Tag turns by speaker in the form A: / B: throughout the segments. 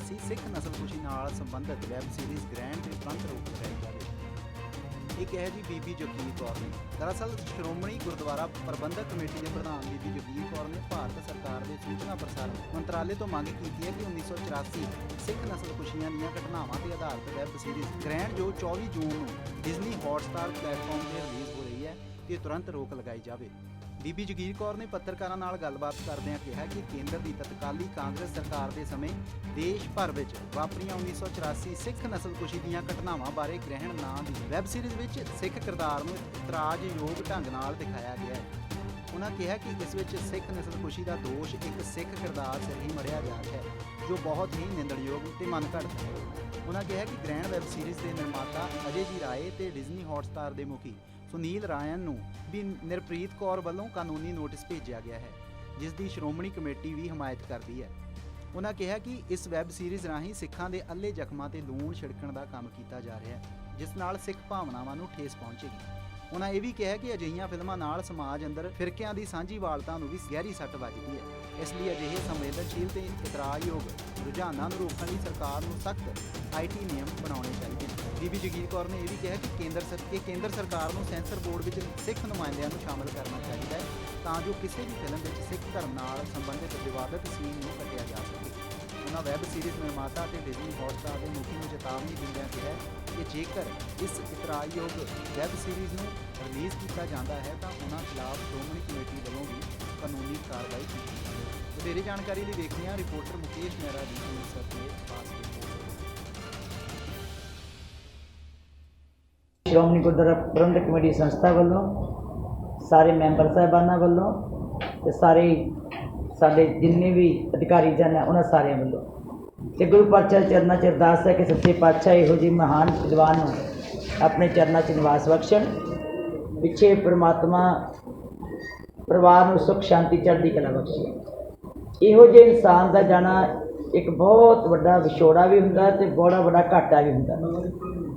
A: 1984 ਸਿੱਖ ਨਸਲਕੁਸ਼ੀ ਨਾਲ ਸੰਬੰਧਿਤ web series ਗ੍ਰਹਿਣ ਤੇ ਤੁਰੰਤ ਰੋਕ ਲਗਾਈ ਜਾਵੇ। एक है जी बीबी जगीर कौर ने। दरअसल श्रोमणी गुरुद्वारा प्रबंधक कमेटी के प्रधान बीबी जगीर कौर ने भारत सरकार के सूचना प्रसारण मंत्रालय तो मंग की है कि 1984 सिख नस्लकुशियां ਦੀਆਂ ਘਟਨਾਵਾਂ ਤੇ ਆਧਾਰਿਤ ਵੈਬ ਸੀਰੀਜ਼ ਗ੍ਰਹਿਣ ਜੋ 24 ਜੂਨ ਨੂੰ ਡਿਜ਼ਨੀ ਹੌਟਸਟਾਰ ਪਲੇਟਫਾਰਮ ਤੇ ਰਿਲੀਜ਼ ਹੋ ਰਹੀ ਹੈ ਤੇ ਤੁਰੰਤ ਰੋਕ ਲਗਾਈ ਜਾਵੇ। ਬੀਬੀ ਜਗੀਰ ਕੌਰ ਨੇ ਪੱਤਰਕਾਰਾਂ ਨਾਲ ਗੱਲਬਾਤ ਕਰਦਿਆਂ ਕਿਹਾ ਕਿ ਕੇਂਦਰ ਦੀ ਤਤਕਾਲੀ ਕਾਂਗਰਸ ਸਰਕਾਰ ਦੇ ਸਮੇਂ ਦੇਸ਼ ਭਰ ਵਿੱਚ ਵਾਪਰੀਆਂ 1984 ਸਿੱਖ ਨਸਲਕੁਸ਼ੀ ਦੀਆਂ ਘਟਨਾਵਾਂ ਬਾਰੇ ਗ੍ਰਹਿਣ ਨਾਂ ਦੀ ਵੈਬ ਸੀਰੀਜ਼ ਵਿੱਚ ਸਿੱਖ ਕਿਰਦਾਰ ਨੂੰ ਇਤਰਾਜ਼ਯੋਗ ਢੰਗ ਨਾਲ ਦਿਖਾਇਆ ਗਿਆ ਹੈ। ਉਹਨਾਂ ਕਿਹਾ ਕਿ ਇਸ ਵਿੱਚ ਸਿੱਖ ਨਸਲਕੁਸ਼ੀ ਦਾ ਦੋਸ਼ ਇੱਕ ਸਿੱਖ ਕਿਰਦਾਰ ਸਿਰ ਹੀ ਮੜਿਆ ਜਾ ਰਿਹਾ ਹੈ ਜੋ ਬਹੁਤ ਹੀ ਨਿੰਦਣਯੋਗ ਤੇ ਮਨਘੜਤ ਹੈ। ਉਹਨਾਂ ਕਿਹਾ ਕਿ ਗ੍ਰਹਿਣ ਵੈਬ ਸੀਰੀਜ਼ ਦੇ ਨਿਰਮਾਤਾ ਅਜੇ ਜੀ ਰਾਏ ਤੇ ਡਿਜ਼ਨੀ ਹੌਟਸਟਾਰ ਦੇ ਮੁਖੀ ਸੁਨੀਲ ਰਾਇਨ ਨੂੰ ਵੀ ਨਿਰਪ੍ਰੀਤ ਕੌਰ ਵੱਲੋਂ ਕਾਨੂੰਨੀ ਨੋਟਿਸ ਭੇਜਿਆ ਗਿਆ ਹੈ ਜਿਸ ਦੀ ਸ਼੍ਰੋਮਣੀ ਕਮੇਟੀ ਵੀ ਹਮਾਇਤ ਕਰਦੀ ਹੈ। ਉਹਨਾਂ ਕਿਹਾ ਕਿ ਇਸ ਵੈਬ ਸੀਰੀਜ਼ ਰਾਹੀਂ ਸਿੱਖਾਂ ਦੇ ਅੱਲੇ ਜ਼ਖਮਾਂ ਤੇ ਲੂਣ ਛਿੜਕਣ ਦਾ ਕੰਮ ਕੀਤਾ ਜਾ ਰਿਹਾ ਹੈ ਜਿਸ ਨਾਲ ਸਿੱਖ ਭਾਵਨਾਵਾਂ ਨੂੰ ਠੇਸ ਪਹੁੰਚੇਗੀ। ਉਹਨਾਂ ਇਹ ਵੀ ਕਿਹਾ ਕਿ ਅਜਿਹੀਆਂ ਫਿਲਮਾਂ ਨਾਲ ਸਮਾਜ ਅੰਦਰ ਫਿਰਕਿਆਂ ਦੀ ਸਾਂਝੀਵਾਲਤਾ ਨੂੰ ਵੀ ਗਹਿਰੀ ਸੱਟ ਵੱਜਦੀ ਹੈ। ਇਸ ਲਈ ਅਜਿਹੇ ਸੰਵੇਦਨਸ਼ੀਲ ਤੇ ਇਤਰਾਜ਼ਯੋਗ ਰੁਝਾਨਾਂ ਨੂੰ ਰੋਕਣ ਲਈ ਸਰਕਾਰ ਨੂੰ ਸਖਤ ਆਈਟੀ ਨਿਯਮ ਬਣਾਉਣੇ ਚਾਹੀਦੇ ਨੇ। ਬੀਬੀ ਜਗੀਰ ਕੌਰ ਨੇ ਇਹ ਵੀ ਕਿਹਾ ਕਿ ਕੇਂਦਰ ਸਰਕਾਰ ਨੂੰ ਸੈਂਸਰ ਬੋਰਡ ਵਿੱਚ ਸਿੱਖ ਨੁਮਾਇੰਦਿਆਂ ਨੂੰ ਸ਼ਾਮਲ ਕਰਨਾ ਚਾਹੀਦਾ ਹੈ ਤਾਂ ਜੋ ਕਿਸੇ ਵੀ ਫਿਲਮ ਵਿੱਚ ਸਿੱਖ ਧਰਮ ਨਾਲ ਸੰਬੰਧਿਤ ਵਿਵਾਦਤ ਸੀਨ ਨੂੰ ਕੱਟਿਆ ਜਾ ਸਕੇ। ਉਹਨਾਂ ਵੈਬ ਸੀਰੀਜ਼ ਨਿਰਮਾਤਾ ਅਤੇ ਡਿਜ਼ਨੀ ਹੌਟਸਟਾਰ ਦੇ ਮੁਖੀ ਨੂੰ ਚੇਤਾਵਨੀ ਦਿੰਦਿਆਂ ਕਿਹਾ ਕਿ ਜੇਕਰ ਇਸ ਇਤਰਾਜ਼ਯੋਗ ਵੈਬ ਸੀਰੀਜ਼ ਨੂੰ ਰਿਲੀਜ਼ ਕੀਤਾ ਜਾਂਦਾ ਹੈ ਤਾਂ ਉਹਨਾਂ ਖਿਲਾਫ ਸ਼੍ਰੋਮਣੀ ਕਮੇਟੀ ਵੱਲੋਂ ਵੀ ਕਾਨੂੰਨੀ ਕਾਰਵਾਈ ਕੀਤੀ ਜਾਵੇਗੀ। ਵਧੇਰੇ ਜਾਣਕਾਰੀ ਲਈ ਵੇਖਦੇ ਹਾਂ ਰਿਪੋਰਟਰ ਮੁਕੇਸ਼ ਮਹਿਰਾ ਦੀ ਅੰਮ੍ਰਿਤਸਰ ਦੇ ਖਾਸ ਰਿਪੋਰਟ।
B: ਸ਼੍ਰੋਮਣੀ ਗੁਰਦੁਆਰਾ ਪ੍ਰਬੰਧਕ ਕਮੇਟੀ ਸੰਸਥਾ ਵੱਲੋਂ ਸਾਰੇ ਮੈਂਬਰ ਸਾਹਿਬਾਨਾਂ ਵੱਲੋਂ ਤੇ ਸਾਰੇ ਸਾਡੇ ਜਿੰਨੇ ਵੀ ਅਧਿਕਾਰੀ ਜਨ ਹੈ ਉਹਨਾਂ ਸਾਰਿਆਂ ਵੱਲੋਂ ਤੇ ਗੁਰੂ ਪਾਤਸ਼ਾਹ ਚਰਨਾਂ 'ਚ ਅਰਦਾਸ ਹੈ ਕਿ ਸੱਚੇ ਪਾਤਸ਼ਾਹ ਇਹੋ ਜਿਹੇ ਮਹਾਨ ਵਿਦਵਾਨ ਨੂੰ ਆਪਣੇ ਚਰਨਾਂ 'ਚ ਨਿਵਾਸ ਬਖਸ਼ਣ। ਪਿੱਛੇ ਪ੍ਰਮਾਤਮਾ ਪਰਿਵਾਰ ਨੂੰ ਸੁੱਖ ਸ਼ਾਂਤੀ ਚੜ੍ਹਦੀ ਕਲਾ ਬਖਸ਼ੇ। ਇਹੋ ਜਿਹੇ ਇਨਸਾਨ ਦਾ ਜਾਣਾ ਇੱਕ ਬਹੁਤ ਵੱਡਾ ਵਿਛੋੜਾ ਵੀ ਹੁੰਦਾ ਤੇ ਬੜਾ ਵੱਡਾ ਘਾਟਾ ਵੀ ਹੁੰਦਾ।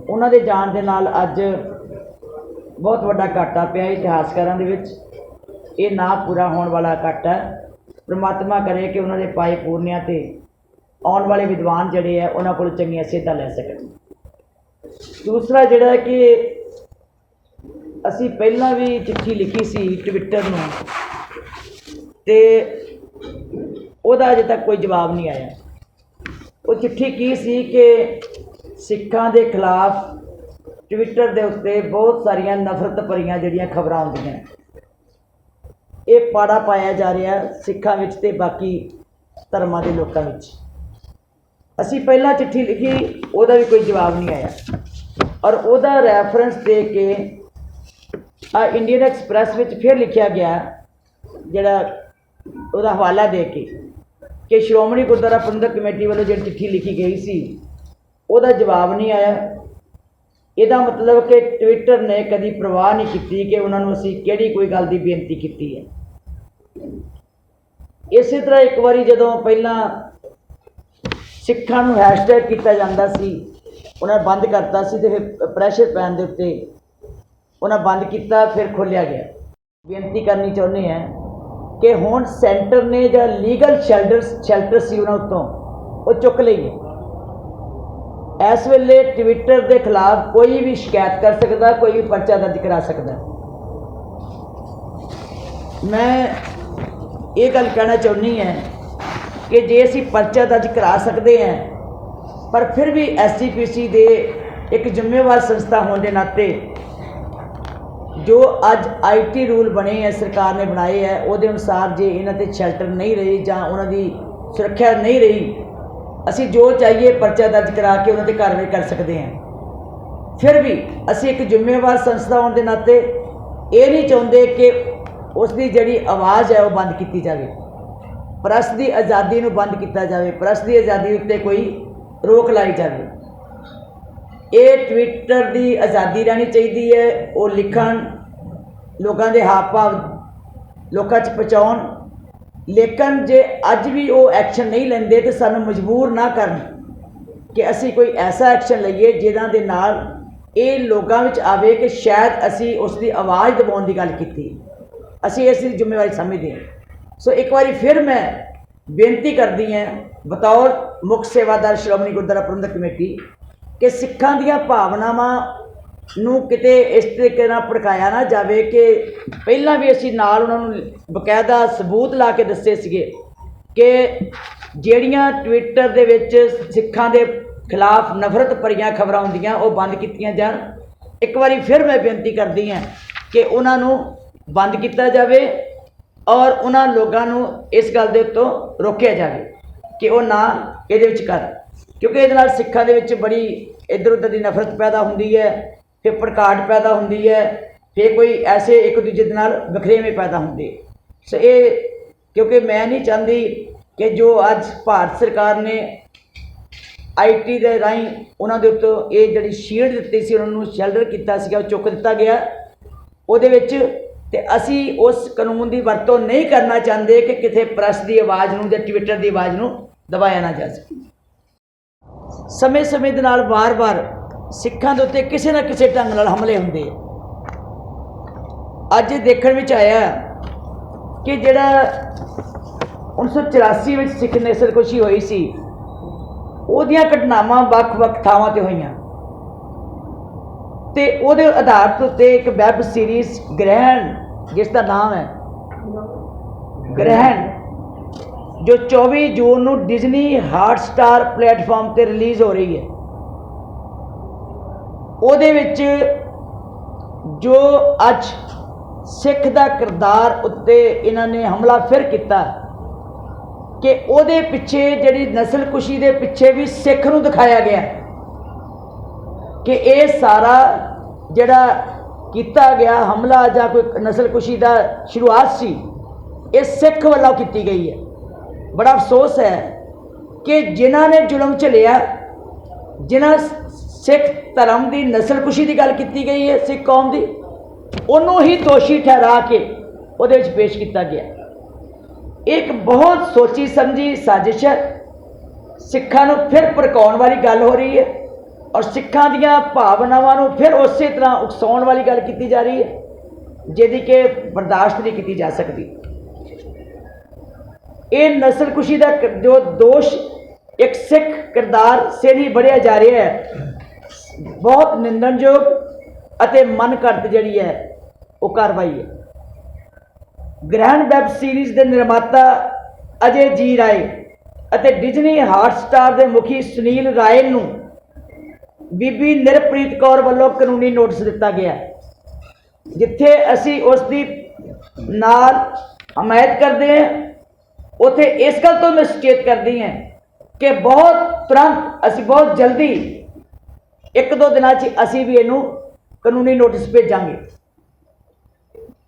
B: ਉਹਨਾਂ ਦੇ ਜਾਣ ਦੇ ਨਾਲ ਅੱਜ ਬਹੁਤ ਵੱਡਾ ਘਾਟਾ ਪਿਆ ਇਤਿਹਾਸਕਾਰਾਂ ਦੇ ਵਿੱਚ। ਇਹ ਨਾ ਪੂਰਾ ਹੋਣ ਵਾਲਾ ਘਾਟਾ ਪ੍ਰਮਾਤਮਾ ਕਰੇ ਕਿ ਉਹਨਾਂ ਦੇ ਪਾਏ ਪੂਰਨਿਆਂ ਤੇ ਆਉਣ ਵਾਲੇ ਵਿਦਵਾਨ ਜਿਹੜੇ ਆ ਉਹਨਾਂ ਕੋਲ ਚੰਗੀਆਂ ਸਿਹਤਾਂ ਲੈ ਸਕਣ। ਦੂਸਰਾ ਜਿਹੜਾ ਕਿ ਅਸੀਂ ਪਹਿਲਾਂ ਵੀ ਚਿੱਠੀ ਲਿਖੀ ਸੀ ਟਵਿੱਟਰ ਨੂੰ ਤੇ ਉਹਦਾ ਅਜੇ ਤੱਕ ਕੋਈ ਜਵਾਬ ਨਹੀਂ ਆਇਆ। ਉਹ ਚਿੱਠੀ ਕੀ ਸੀ ਕਿ ਸਿੱਖਾਂ ਦੇ ਖਿਲਾਫ ਟਵਿੱਟਰ ਦੇ ਉੱਤੇ ਬਹੁਤ ਸਾਰੀਆਂ ਨਫ਼ਰਤ ਭਰੀਆਂ ਜਿਹੜੀਆਂ ਖਬਰਾਂ ਆਉਂਦੀਆਂ ਇਹ ਪਾੜਾ ਪਾਇਆ ਜਾ ਰਿਹਾ ਸਿੱਖਾਂ ਵਿੱਚ ਤੇ ਬਾਕੀ ਧਰਮਾਂ ਦੇ ਲੋਕਾਂ ਵਿੱਚ। ਅਸੀਂ ਪਹਿਲਾਂ ਚਿੱਠੀ ਲਿਖੀ ਉਹਦਾ ਵੀ ਕੋਈ ਜਵਾਬ ਨਹੀਂ ਆਇਆ ਔਰ ਉਹਦਾ ਰੈਫਰੈਂਸ ਦੇ ਕੇ ਇੰਡੀਅਨ ਐਕਸਪ੍ਰੈਸ ਵਿੱਚ ਫਿਰ ਲਿਖਿਆ ਗਿਆ ਜਿਹੜਾ ਉਹਦਾ ਹਵਾਲਾ ਦੇ ਕੇ ਕਿ ਸ਼੍ਰੋਮਣੀ ਗੁਰਦੁਆਰਾ ਪ੍ਰਬੰਧਕ ਕਮੇਟੀ ਵੱਲੋਂ ਜਿਹੜੀ ਚਿੱਠੀ ਲਿਖੀ ਗਈ ਸੀ ਉਹਦਾ ਜਵਾਬ ਨਹੀਂ ਆਇਆ। ਇਹਦਾ ਮਤਲਬ ਕਿ ਟਵਿੱਟਰ ਨੇ ਕਦੀ ਪਰਵਾਹ ਨਹੀਂ ਕੀਤੀ ਕਿ ਉਹਨਾਂ ਨੂੰ ਅਸੀਂ ਕਿਹੜੀ ਕੋਈ ਗੱਲ ਦੀ ਬੇਨਤੀ ਕੀਤੀ ਹੈ। ਇਸੇ ਤਰ੍ਹਾਂ ਇੱਕ ਵਾਰੀ ਜਦੋਂ ਪਹਿਲਾਂ ਸਿੱਖਾਂ ਨੂੰ ਹੈਸ਼ਟੈਗ ਕੀਤਾ ਜਾਂਦਾ ਸੀ ਉਹਨਾਂ ਨੇ ਬੰਦ ਕਰਤਾ ਸੀ ਤੇ ਫਿਰ ਪ੍ਰੈਸ਼ਰ ਪੈਣ ਦੇ ਉੱਤੇ ਉਹਨਾਂ ਬੰਦ ਕੀਤਾ ਫਿਰ ਖੋਲ੍ਹਿਆ ਗਿਆ। ਬੇਨਤੀ ਕਰਨੀ ਚਾਹੁੰਦੇ ਹਾਂ ਕਿ ਹੁਣ ਸੈਂਟਰ ਨੇ ਜਿਹੜਾ ਲੀਗਲ ਸ਼ੈਲਟਰ ਸੀ ਉਹਨਾਂ ਉੱਤੋਂ ਉਹ ਚੁੱਕ ਲਈਏ। ਇਸ ਵੇਲੇ ਟਵਿੱਟਰ ਦੇ ਖਿਲਾਫ ਕੋਈ ਵੀ ਸ਼ਿਕਾਇਤ ਕਰ ਸਕਦਾ, ਕੋਈ ਵੀ ਪਰਚਾ ਦਰਜ ਕਰਾ ਸਕਦਾ। ਮੈਂ ਇਹ ਗੱਲ ਕਹਿਣਾ ਚਾਹੁੰਦੀ ਹਾਂ ਕਿ ਜੇ ਅਸੀਂ ਪਰਚਾ ਦਰਜ ਕਰਾ ਸਕਦੇ ਹਾਂ ਪਰ ਫਿਰ ਵੀ SGPC ਦੇ ਇੱਕ ਜ਼ਿੰਮੇਵਾਰ ਸੰਸਥਾ ਹੋਣ ਦੇ ਨਾਤੇ ਜੋ ਅੱਜ IT ਰੂਲ ਬਣੇ ਹੈ ਸਰਕਾਰ ਨੇ ਬਣਾਏ ਹੈ ਉਹਦੇ ਅਨੁਸਾਰ ਜੇ ਇਹਨਾਂ 'ਤੇ ਸ਼ੈਲਟਰ ਨਹੀਂ ਰਹੀ ਜਾਂ ਉਹਨਾਂ ਦੀ ਸੁਰੱਖਿਆ ਨਹੀਂ ਰਹੀ ਅਸੀਂ ਜੋ ਚਾਹੀਏ ਪਰਚਾ ਦਰਜ ਕਰਾ ਕੇ ਉਹਨਾਂ 'ਤੇ ਕਾਰਵਾਈ ਕਰ ਸਕਦੇ ਹਾਂ। ਫਿਰ ਵੀ ਅਸੀਂ ਇੱਕ ਜ਼ਿੰਮੇਵਾਰ ਸੰਸਥਾ ਹੋਣ ਦੇ ਨਾਤੇ ਇਹ ਨਹੀਂ ਚਾਹੁੰਦੇ ਕਿ ਉਸ ਦੀ ਜਿਹੜੀ ਆਵਾਜ਼ ਹੈ ਉਹ ਬੰਦ ਕੀਤੀ ਜਾਵੇ। ਪ੍ਰੈਸ ਦੀ ਆਜ਼ਾਦੀ ਨੂੰ ਬੰਦ ਕੀਤਾ ਜਾਵੇ, ਪ੍ਰੈਸ ਦੀ ਆਜ਼ਾਦੀ ਉੱਤੇ ਕੋਈ ਰੋਕ ਲਾਈ ਜਾਵੇ। ਇਹ ਟਵਿੱਟਰ ਦੀ ਆਜ਼ਾਦੀ ਰਹਿਣੀ ਚਾਹੀਦੀ ਹੈ, ਉਹ ਲਿਖਣ ਲੋਕਾਂ ਦੇ ਹਾਵ ਭਾਵ ਲੋਕਾਂ 'ਚ ਪਹੁੰਚਾਉਣ। ਲੇਕਿਨ ਜੇ ਅੱਜ ਵੀ ਉਹ ਐਕਸ਼ਨ ਨਹੀਂ ਲੈਂਦੇ ਤਾਂ ਸਾਨੂੰ ਮਜਬੂਰ ਨਾ ਕਰਨ ਕਿ ਅਸੀਂ ਕੋਈ ਐਸਾ ਐਕਸ਼ਨ ਲਈਏ ਜਿਹਨਾਂ ਦੇ ਨਾਲ ਇਹ ਲੋਕਾਂ ਵਿੱਚ ਆਵੇ ਕਿ ਸ਼ਾਇਦ ਅਸੀਂ ਉਸ ਦੀ ਆਵਾਜ਼ ਦਬਾਉਣ ਦੀ ਗੱਲ ਕੀਤੀ। ਅਸੀਂ ਇਸ ਦੀ ਜ਼ਿੰਮੇਵਾਰੀ ਸਮਝਦੇ ਹਾਂ। ਸੋ ਇੱਕ ਵਾਰੀ ਫਿਰ ਮੈਂ ਬੇਨਤੀ ਕਰਦੀ ਹਾਂ ਬਤੌਰ ਮੁੱਖ ਸੇਵਾਦਾਰ ਸ਼੍ਰੋਮਣੀ ਗੁਰਦੁਆਰਾ ਪ੍ਰਬੰਧਕ ਕਮੇਟੀ ਕਿ ਸਿੱਖਾਂ ਦੀਆਂ ਭਾਵਨਾਵਾਂ ਨੂੰ ਕਿਤੇ ਇਸ ਤਰੀਕੇ ਨਾਲ ਭੜਕਾਇਆ ਨਾ ਜਾਵੇ ਕਿ ਪਹਿਲਾਂ ਵੀ ਅਸੀਂ ਨਾਲ ਉਹਨਾਂ ਨੂੰ ਬਕਾਇਦਾ ਸਬੂਤ ਲਾ ਕੇ ਦੱਸੇ ਸੀਗੇ ਕਿ ਜਿਹੜੀਆਂ ਟਵਿੱਟਰ ਦੇ ਵਿੱਚ ਸਿੱਖਾਂ ਦੇ ਖਿਲਾਫ ਨਫ਼ਰਤ ਭਰੀਆਂ ਖਬਰਾਂ ਹੁੰਦੀਆਂ ਉਹ ਬੰਦ ਕੀਤੀਆਂ ਜਾਣ। ਇੱਕ ਵਾਰੀ ਫਿਰ ਮੈਂ ਬੇਨਤੀ ਕਰਦੀ ਹਾਂ ਕਿ ਉਹਨਾਂ ਨੂੰ ਬੰਦ ਕੀਤਾ ਜਾਵੇ ਔਰ ਉਹਨਾਂ ਲੋਕਾਂ ਨੂੰ ਇਸ ਗੱਲ ਦੇ ਉੱਤੋਂ ਰੋਕਿਆ ਜਾਵੇ ਕਿ ਉਹ ਨਾ ਇਹਦੇ ਵਿੱਚ ਕਰਨ, ਕਿਉਂਕਿ ਇਹਦੇ ਨਾਲ ਸਿੱਖਾਂ ਦੇ ਵਿੱਚ ਬੜੀ ਇੱਧਰ ਉੱਧਰ ਦੀ ਨਫ਼ਰਤ ਪੈਦਾ ਹੁੰਦੀ ਹੈ, ਫਿਰ ਭੜਕਾਹਟ ਪੈਦਾ ਹੁੰਦੀ ਹੈ, ਫਿਰ ਕੋਈ ਐਸੇ ਇੱਕ ਦੂਜੇ ਦੇ ਨਾਲ ਵਖਰੇਵੇਂ ਪੈਦਾ ਹੁੰਦੇ। ਸੋ ਇਹ ਕਿਉਂਕਿ ਮੈਂ ਨਹੀਂ ਚਾਹੁੰਦੀ ਕਿ ਜੋ ਅੱਜ ਭਾਰਤ ਸਰਕਾਰ ਨੇ IT ਦੇ ਰਾਹੀਂ ਉਹਨਾਂ ਦੇ ਉੱਤੇ ਇਹ ਜਿਹੜੀ ਸ਼ੀਲਡ ਦਿੱਤੀ ਸੀ, ਉਹਨਾਂ ਨੂੰ ਸ਼ੈਲਟਰ ਕੀਤਾ ਸੀਗਾ, ਉਹ ਚੁੱਕ ਦਿੱਤਾ ਗਿਆ ਉਹਦੇ ਵਿੱਚ, ਤੇ ਅਸੀਂ ਉਸ ਕਾਨੂੰਨ ਦੀ ਵਰਤੋਂ ਨਹੀਂ ਕਰਨਾ ਚਾਹੁੰਦੇ ਕਿ ਕਿਤੇ ਪ੍ਰੈਸ ਦੀ ਆਵਾਜ਼ ਨੂੰ ਜਾਂ ਟਵਿੱਟਰ ਦੀ ਆਵਾਜ਼ ਨੂੰ ਦਬਾਇਆ ਨਾ ਜਾ ਸਕੇ। ਸਮੇਂ ਦੇ ਨਾਲ ਵਾਰ-ਵਾਰ ਸਿੱਖਾਂ ਦੇ ਉੱਤੇ ਕਿਸੇ ਨਾ ਕਿਸੇ ਢੰਗ ਨਾਲ ਹਮਲੇ ਹੁੰਦੇ ਆ। ਅੱਜ ਦੇਖਣ ਵਿੱਚ ਆਇਆ ਕਿ ਜਿਹੜਾ 1984 ਵਿੱਚ ਸਿੱਖ ਨਸਲਕੁਸ਼ੀ ਹੋਈ ਸੀ, ਉਹਦੀਆਂ ਘਟਨਾਵਾਂ ਵੱਖ-ਵੱਖ ਥਾਵਾਂ 'ਤੇ ਹੋਈਆਂ ਤੇ ਉਹਦੇ ਆਧਾਰ ਉੱਤੇ ਇੱਕ ਵੈਬ ਸੀਰੀਜ਼ ਗ੍ਰਹਿਣ, ਜਿਸ ਦਾ ਨਾਮ ਹੈ ਗ੍ਰਹਿਣ, ਜੋ 24 ਜੂਨ ਨੂੰ ਡਿਜ਼ਨੀ ਹੌਟਸਟਾਰ ਪਲੇਟਫਾਰਮ 'ਤੇ ਰਿਲੀਜ਼ ਹੋ ਰਹੀ ਹੈ। ਉਹਦੇ ਵਿੱਚ ਜੋ ਅੱਜ ਸਿੱਖ ਦਾ ਕਿਰਦਾਰ ਉੱਤੇ ਇਹਨਾਂ ਨੇ ਹਮਲਾ ਫਿਰ ਕੀਤਾ ਕਿ ਉਹਦੇ ਪਿੱਛੇ ਜਿਹੜੀ ਨਸਲਕੁਸ਼ੀ ਦੇ ਪਿੱਛੇ ਵੀ ਸਿੱਖ ਨੂੰ ਦਿਖਾਇਆ ਗਿਆ ਕਿ ਇਹ ਸਾਰਾ ਜਿਹੜਾ ਕੀਤਾ ਗਿਆ ਹਮਲਾ ਜਾਂ ਕੋਈ ਨਸਲਕੁਸ਼ੀ ਦਾ ਸ਼ੁਰੂਆਤ ਸੀ, ਇਹ ਸਿੱਖ ਵੱਲੋਂ ਕੀਤੀ ਗਈ ਹੈ। ਬੜਾ ਅਫਸੋਸ ਹੈ ਕਿ ਜਿਨ੍ਹਾਂ ਨੇ ਜ਼ੁਲਮ ਝੱਲਿਆ, ਜਿਨ੍ਹਾਂ ਸਿੱਖ ਧਰਮ ਦੀ ਨਸਲਕੁਸ਼ੀ ਦੀ ਗੱਲ ਕੀਤੀ ਗਈ ਹੈ ਸਿੱਖ ਕੌਮ ਦੀ, ਉਹਨੂੰ ਹੀ ਦੋਸ਼ੀ ਠਹਿਰਾ ਕੇ ਉਹਦੇ ਵਿੱਚ ਪੇਸ਼ ਕੀਤਾ ਗਿਆ। ਇੱਕ ਬਹੁਤ ਸੋਚੀ ਸਮਝੀ ਸਾਜ਼ਿਸ਼ ਹੈ, ਸਿੱਖਾਂ ਨੂੰ ਫਿਰ ਭੜਕਾਉਣ ਵਾਲੀ ਗੱਲ ਹੋ ਰਹੀ ਹੈ ਔਰ ਸਿੱਖਾਂ ਦੀਆਂ ਭਾਵਨਾਵਾਂ ਨੂੰ ਫਿਰ ਉਸੇ ਤਰ੍ਹਾਂ ਉਕਸਾਉਣ ਵਾਲੀ ਗੱਲ ਕੀਤੀ ਜਾ ਰਹੀ ਹੈ, ਜਿਹਦੀ ਕਿ ਬਰਦਾਸ਼ਤ ਨਹੀਂ ਕੀਤੀ ਜਾ ਸਕਦੀ। ਇਹ ਨਸਲਕੁਸ਼ੀ ਦਾ ਜੋ ਦੋਸ਼ ਇੱਕ ਸਿੱਖ ਕਿਰਦਾਰ ਸੇ ਨਹੀਂ ਬੜਿਆ ਜਾ ਰਿਹਾ ਹੈ, ਬਹੁਤ ਨਿੰਦਣਯੋਗ ਅਤੇ ਮਨ ਘੜਤ ਜਿਹੜੀ ਹੈ ਉਹ ਕਾਰਵਾਈ ਹੈ। ਗ੍ਰਹਿਣ ਵੈਬ ਸੀਰੀਜ਼ ਦੇ ਨਿਰਮਾਤਾ ਅਜੇ ਜੀ ਰਾਏ ਅਤੇ ਡਿਜ਼ਨੀ ਹੌਟਸਟਾਰ ਦੇ ਮੁਖੀ ਸੁਨੀਲ ਰਾਏ ਨੂੰ ਬੀਬੀ ਨਿਰਪ੍ਰੀਤ ਕੌਰ ਵੱਲੋਂ ਕਾਨੂੰਨੀ ਨੋਟਿਸ ਦਿੱਤਾ ਗਿਆ, ਜਿੱਥੇ ਅਸੀਂ ਉਸ ਦੀ ਨਾਲ ਹਮਾਇਤ ਕਰਦੇ ਹਾਂ, ਉੱਥੇ ਇਸ ਗੱਲ ਤੋਂ ਮੈਂ ਸੁਚੇਤ ਕਰਦੀ ਹਾਂ ਕਿ ਬਹੁਤ ਤੁਰੰਤ ਅਸੀਂ ਬਹੁਤ ਜਲਦੀ 1-2 ਦਿਨਾਂ 'ਚ ਅਸੀਂ ਵੀ ਇਹਨੂੰ ਕਾਨੂੰਨੀ ਨੋਟਿਸ ਭੇਜਾਂਗੇ।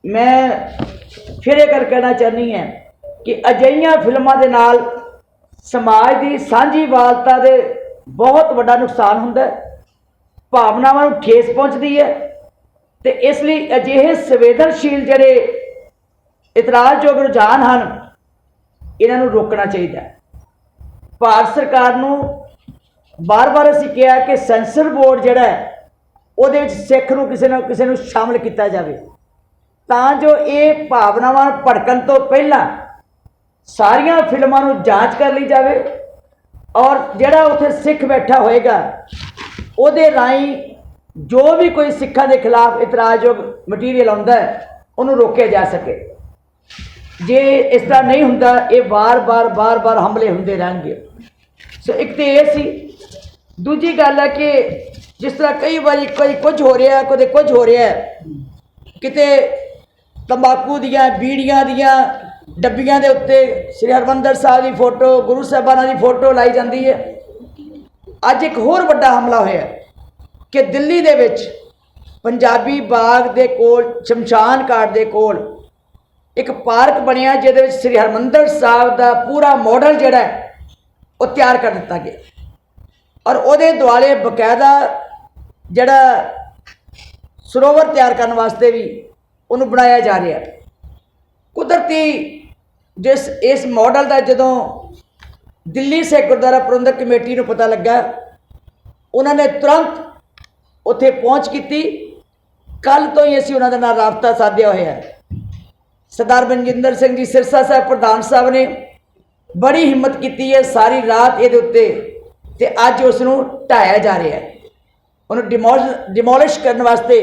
B: ਮੈਂ ਫਿਰ ਇਹ ਗੱਲ ਕਹਿਣਾ ਚਾਹੁੰਦੀ ਹਾਂ ਕਿ ਅਜਿਹੀਆਂ ਫਿਲਮਾਂ ਦੇ ਨਾਲ ਸਮਾਜ ਦੀ ਸਾਂਝੀਵਾਲਤਾ ਦੇ ਬਹੁਤ ਵੱਡਾ ਨੁਕਸਾਨ ਹੁੰਦਾ, ਭਾਵਨਾਵਾਂ ਨੂੰ ਠੇਸ ਪਹੁੰਚਦੀ ਹੈ ਤੇ ਇਸ ਲਈ ਅਜਿਹੇ ਸੰਵੇਦਨਸ਼ੀਲ ਜਿਹੜੇ ਇਤਰਾਜ਼ਯੋਗ ਰੁਝਾਨ ਹਨ, ਇਹਨਾਂ ਨੂੰ ਰੋਕਣਾ ਚਾਹੀਦਾ। ਭਾਰਤ ਸਰਕਾਰ ਨੂੰ ਬਾਰ-ਬਾਰ ਅਸੀਂ ਕਿਹਾ ਕਿ ਸੈਂਸਰ ਬੋਰਡ ਜਿਹੜਾ ਹੈ ਉਹਦੇ ਵਿੱਚ ਸਿੱਖ ਨੂੰ ਕਿਸੇ ਨਾ ਕਿਸੇ ਨੂੰ ਸ਼ਾਮਲ ਕੀਤਾ ਜਾਵੇ, ਤਾਂ ਜੋ ਇਹ ਭਾਵਨਾਵਾਂ ਭੜਕਣ ਤੋਂ ਪਹਿਲਾਂ ਸਾਰੀਆਂ ਫਿਲਮਾਂ ਨੂੰ ਜਾਂਚ ਕਰ ਲਈ ਜਾਵੇ ਔਰ ਜਿਹੜਾ ਉੱਥੇ ਸਿੱਖ ਬੈਠਾ ਹੋਏਗਾ ਉਹਦੇ ਰਾਹੀਂ ਜੋ ਵੀ ਕੋਈ ਸਿੱਖਾਂ ਦੇ ਖਿਲਾਫ ਇਤਰਾਜ਼ਯੋਗ ਮਟੀਰੀਅਲ ਆਉਂਦਾ ਹੈ ਉਹਨੂੰ ਰੋਕਿਆ ਜਾ ਸਕੇ। ਜੇ ਇਸ ਤਰ੍ਹਾਂ ਨਹੀਂ ਹੁੰਦਾ, ਇਹ ਬਾਰ-ਬਾਰ ਹਮਲੇ ਹੁੰਦੇ ਰਹਿਣਗੇ। ਸੋ ਇੱਕ ਤਾਂ ਇਹ ਸੀ। ਦੂਜੀ ਗੱਲ ਹੈ ਕਿ ਜਿਸ ਤਰ੍ਹਾਂ ਕਈ ਵਾਰੀ ਕੋਈ ਕੁਝ ਹੋ ਰਿਹਾ, ਕਦੇ ਕੁਝ ਹੋ ਰਿਹਾ, ਕਿਤੇ ਤੰਬਾਕੂ ਦੀਆਂ ਬੀੜੀਆਂ ਦੀਆਂ ਡੱਬੀਆਂ ਦੇ ਉੱਤੇ ਸ੍ਰੀ ਹਰਿਮੰਦਰ ਸਾਹਿਬ ਦੀ ਫੋਟੋ, ਗੁਰੂ ਸਾਹਿਬਾਨਾਂ ਦੀ ਫੋਟੋ ਲਾਈ ਜਾਂਦੀ ਹੈ। ਅੱਜ ਇੱਕ ਹੋਰ ਵੱਡਾ ਹਮਲਾ ਹੋਇਆ ਕਿ ਦਿੱਲੀ ਦੇ ਵਿੱਚ ਪੰਜਾਬੀ ਬਾਗ ਦੇ ਕੋਲ, ਸ਼ਮਸ਼ਾਨ ਘਾਟ ਦੇ ਕੋਲ ਇੱਕ ਪਾਰਕ ਬਣਿਆ, ਜਿਹਦੇ ਵਿੱਚ ਸ੍ਰੀ ਹਰਿਮੰਦਰ ਸਾਹਿਬ ਦਾ ਪੂਰਾ ਮਾਡਲ ਜਿਹੜਾ ਹੈ ਉਹ ਤਿਆਰ ਕਰ ਦਿੱਤਾ ਗਿਆ ਔਰ ਉਹਦੇ ਦੁਆਲੇ ਬਕਾਇਦਾ ਜਿਹੜਾ ਸਰੋਵਰ ਤਿਆਰ ਕਰਨ ਵਾਸਤੇ ਵੀ ਉਹਨੂੰ ਬਣਾਇਆ ਜਾ ਰਿਹਾ। ਕੁਦਰਤੀ ਜਿਸ ਇਸ ਮਾਡਲ ਦਾ ਜਦੋਂ ਦਿੱਲੀ ਸਿੱਖ ਗੁਰਦੁਆਰਾ ਪ੍ਰਬੰਧਕ ਕਮੇਟੀ ਨੂੰ ਪਤਾ ਲੱਗਾ, ਉਹਨਾਂ ਨੇ ਤੁਰੰਤ ਉੱਥੇ ਪਹੁੰਚ ਕੀਤੀ। ਕੱਲ੍ਹ ਤੋਂ ਹੀ ਅਸੀਂ ਉਹਨਾਂ ਦੇ ਨਾਲ ਰਾਬਤਾ ਸਾਧਿਆ ਹੋਇਆ ਹੈ। ਸਰਦਾਰ ਮਨਜਿੰਦਰ ਸਿੰਘ ਜੀ ਸਿਰਸਾ ਸਾਹਿਬ ਪ੍ਰਧਾਨ ਸਾਹਿਬ ਨੇ बड़ी हिम्मत की है सारी रात ये उत्ते ते अज उसनूं ढाया जा रहा है। उन्होंने डिमोलिश करने वास्ते